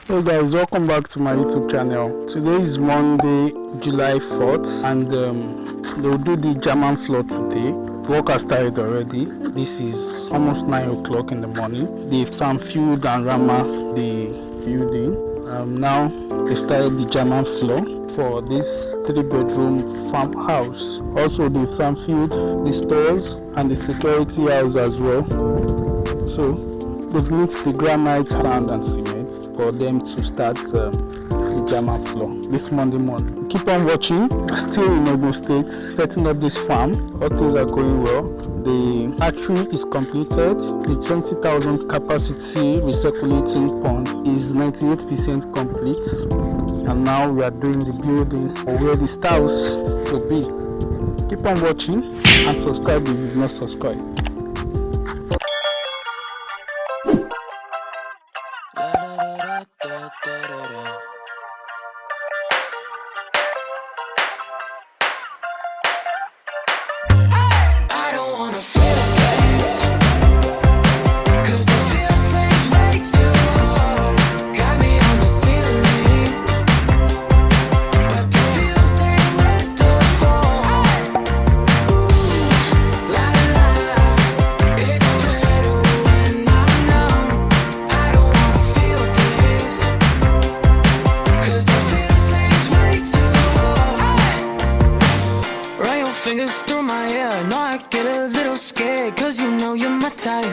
Hey guys, welcome back to my YouTube channel. Today is Monday, July 4th, and they'll do the German floor today. Work has started already. This is almost 9 o'clock in the morning. They've filled and rammer the building. Now they started the German floor for this 3-bedroom farmhouse. Also, they've filled the stores and the security house as well. So they've mixed the granite, sand and cement for them to start the German floor this Monday morning. Keep on watching. Still in Ogun State, setting up this farm. All things are going well. The factory is completed. The 20,000 capacity recirculating pond is 98% complete. And now we are doing the building or where the styles will be. Keep on watching and subscribe if you've not subscribed. Fingers through my hair, no, I get a little scared, cause you know you're my type.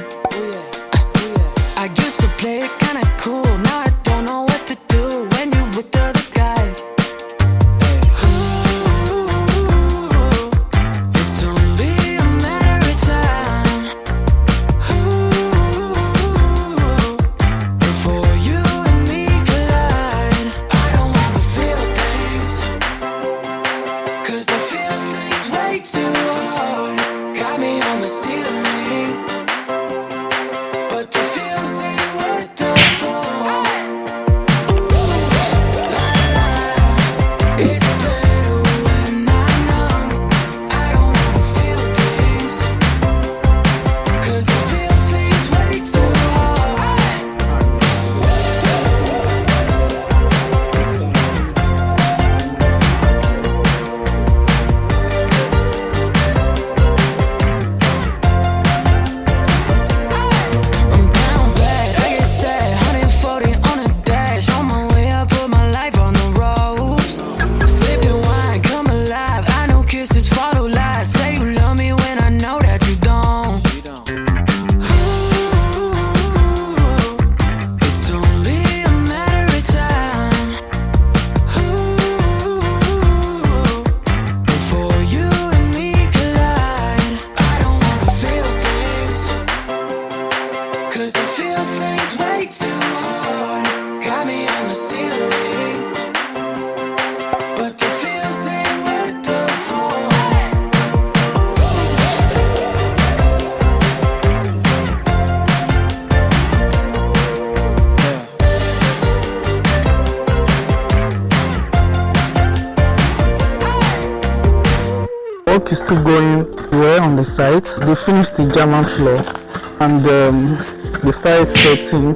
I used to play it kinda cool, now I don't know what to do when you with the other guys. Ooh, it's only a matter of time. Ooh, before you and me collide. I don't wanna feel things, cause I feel things way too hard. Got me on the ceiling, but the feels ain't worth the fall. It's better when I know I don't wanna feel things, cause I feel things way too hard. I'm down bad, I get sad, 140 on the dash. On my way, I put my life on the ropes. Sipping wine, come alive. I know kisses follow lies. Say you love me when I know that you don't. Ooh, it's only a matter of time. Ooh, before you and me collide. I don't wanna feel things, cause I feel things way too hard. Got me on the ceiling, but the feels ain't worth the fall. Work is still going well on the site. They finished the German floor and they started setting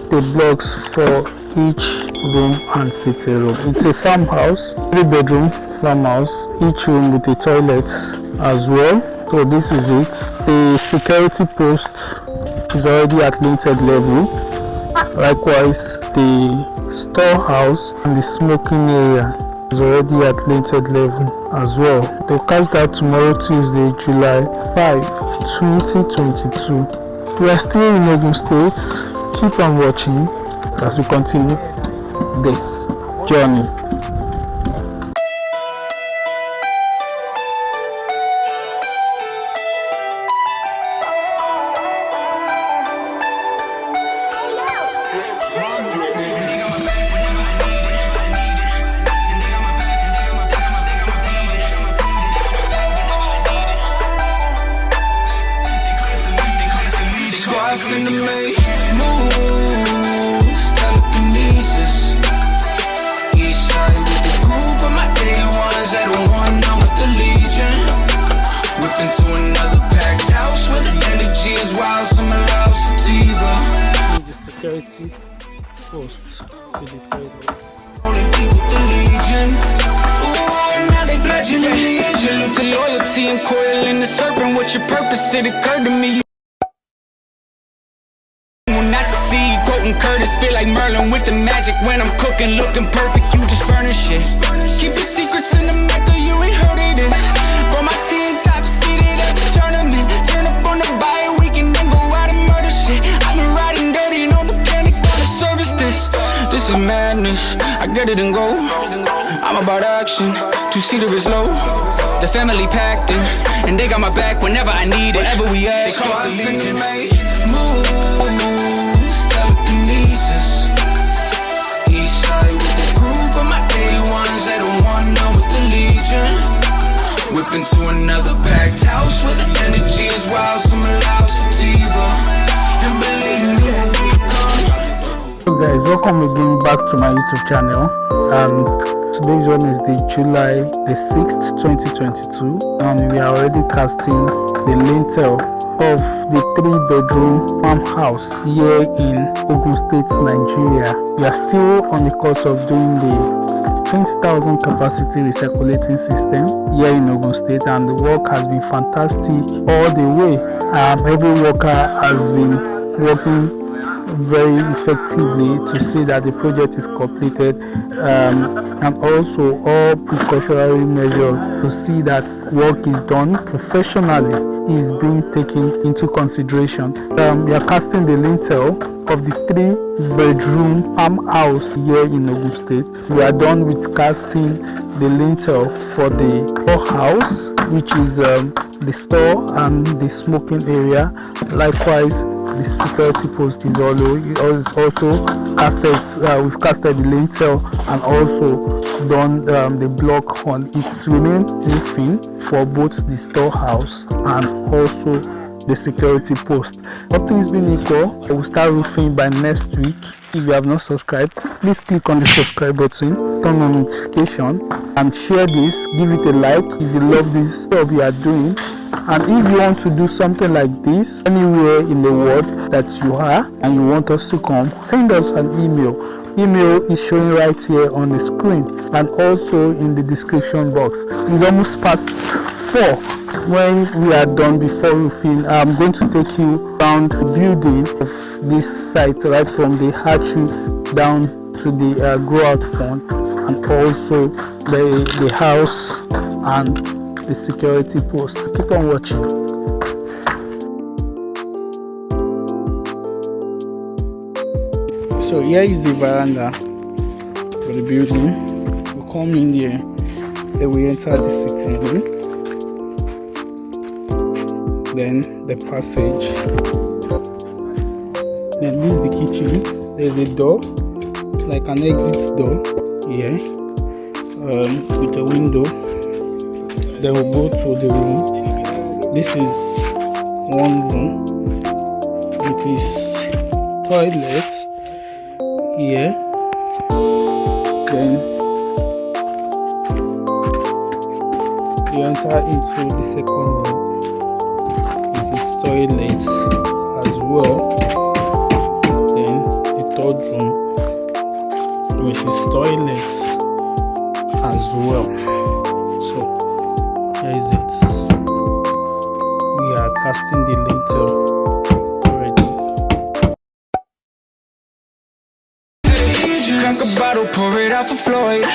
the blocks for each room and sitting room. It's a farmhouse, 3-bedroom farmhouse, each room with a toilet as well. So this is it. The security post is already at Lintel level. Likewise, the storehouse and the smoking area is already at Lintel level as well. They'll cast that tomorrow, Tuesday, July 5, 2022. We are still in Ogun State. Keep on watching as we continue this journey. Squad finna make moves, telekinesis. East side with the group of my day ones that don't want down with the Legion. Whip into another packed house where the energy is wild, some allow sativa. This is the security post with the toilet. Only people with the Legion. Ooh, and now they pledging allegiance to loyalty and coil in the serpent. What's your purpose? It occurred to me. When I succeed, quoting Curtis, feel like Merlin with the magic. When I'm cooking, looking perfect, you just furnish it. Keep your secrets in the Mecca, you ain't heard of this. Bro, my team top seeded at the tournament. Turn up on the bye weekend, then go out and murder shit. I've been riding dirty, no mechanic wanna service this. This is madness, I get it and go. I'm about action, two-seater is low. The family packed in, and they got my back whenever I need it. Whatever we ask, cause the Legion. Moves, telekinesis. East side with the group of my day ones. They don't want none with the Legion. Whip into another packed house where the energy is wild. Some allow sativa. And believe me, when we come. So guys, welcome again back to my YouTube channel. And today's one is the July the 6th 2022, and we are already casting the lintel of the 3-bedroom farmhouse here in Ogun State, Nigeria. We are still on the course of doing the 20,000 capacity recirculating system here in Ogun State, and the work has been fantastic all the way. Every worker has been working very effectively to see that the project is completed, and also all precautionary measures to see that work is done professionally is being taken into consideration. We are casting the lintel of the 3-bedroom farmhouse here in Ogun State. We are done with casting the lintel for the storehouse, which is the store and the smoking area. Likewise, the security post is also casted. We've casted the lintel and also done the block on its remain roofing for both the storehouse and also the security post. All things being equal, I will start roofing by next week. If you have not subscribed, please click on the subscribe button, turn on notification, and share this. Give it a like if you love this job you are doing. And if you want to do something like this anywhere in the world that you are and you want us to come, send us an email. Email is showing right here on the screen and also in the description box. It's almost past 4 when we are done before roofing. I'm going to take you around the building of this site, right from the hatchery down to the grow out pond, and also the house and the security post. Keep on watching. So here is the veranda for the building. We come in here, then we enter the sitting room, then the passage, then this is the kitchen. There's a door, like an exit door here, with a window. Then we'll go to the room. This is one room. It is toilet here. Then you enter into the second room. It is toilet as well. Then the third room, which is toilet as well. Here is it. We are casting the lintel already. Crack a bottle, pour it out for Floyd.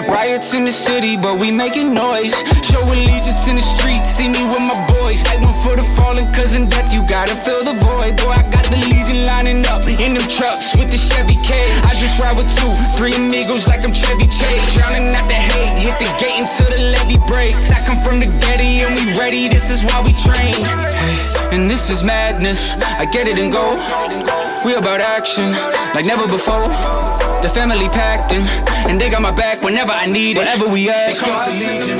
Riots in the city, but we making noise. Show allegiance in the streets, see me with my boys. Like one for the fallen, cause in death you gotta fill the void. Boy, I got the Legion lining up in them trucks with the Chevy K. I just ride with 2, 3 amigos like I'm Chevy Chase. Drowning out the hate, hit the gate until the levee breaks. I come from the Getty and we ready, this is why we train. And this is madness, I get it and go. We about action, like never before. The family packed in, and they got my back whenever I need it. Whatever we ask, cause the Legion.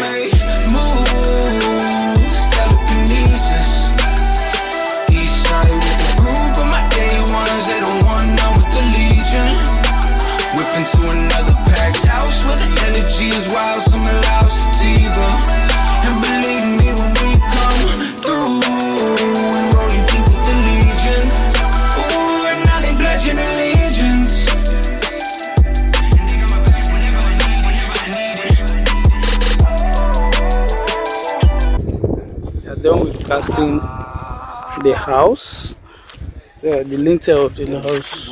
Moves, telekinesis. East side with the group of my day ones. They don't want none with the Legion. Whip into another packed house where the energy is wild. Some allow sativa. And believe me when we come through, rolling deep with the Legion. Ooh, and now they pledging allegiance done with casting the house, the lintel of the house.